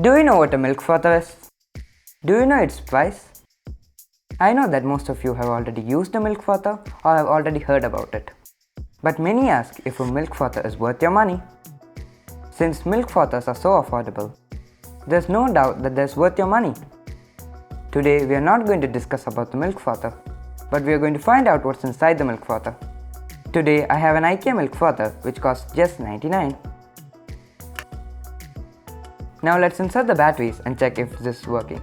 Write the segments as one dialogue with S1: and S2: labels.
S1: Do you know what a milk frother is? Do you know its price? I know that most of you have already used a milk frother or have already heard about it. But many ask if a milk frother is worth your money. Since milk frothers are so affordable, there's no doubt that they're worth your money. Today we are not going to discuss about the milk frother, but we are going to find out what's inside the milk frother. Today I have an IKEA milk frother which costs just 99. Now let's insert the batteries and check if this is working.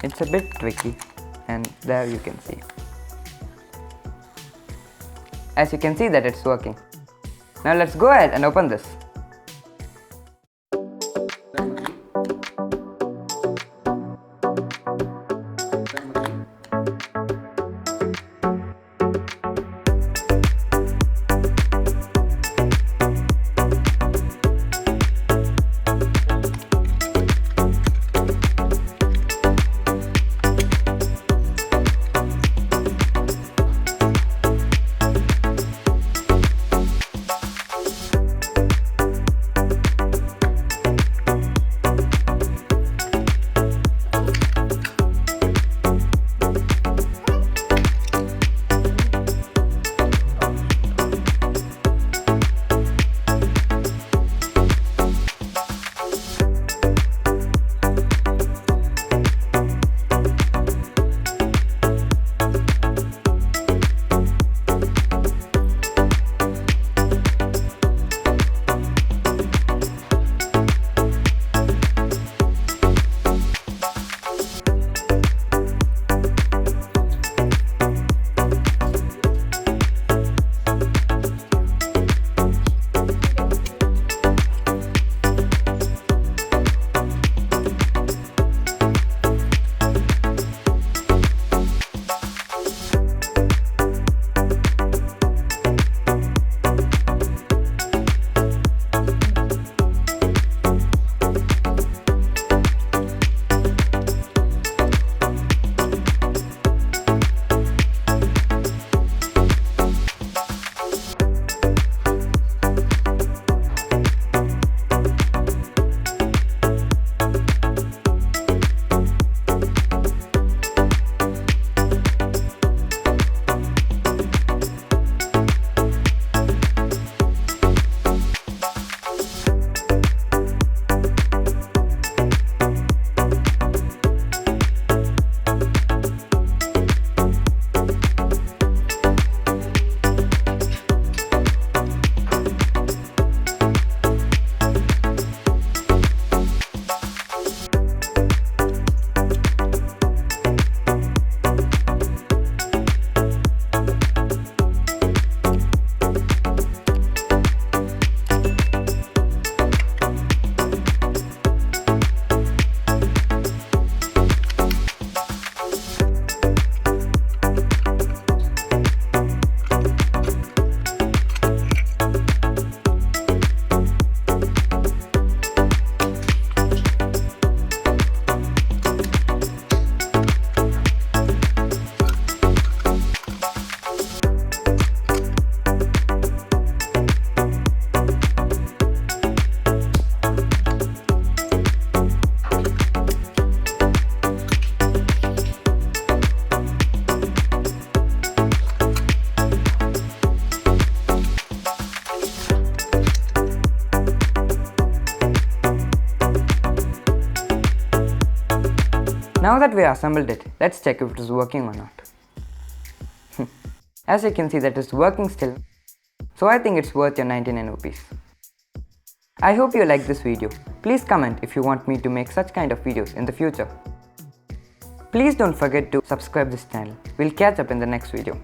S1: It's a bit tricky, and there you can see. As you can see that it's working. Now let's go ahead and open this. Now that we assembled it, let's check if it is working or not. As you can see that it's working still, so I think it's worth your 99 rupees. I hope you like this video. Please comment if you want me to make such kind of videos in the future. Please don't forget to subscribe this channel. We'll catch up in the next video.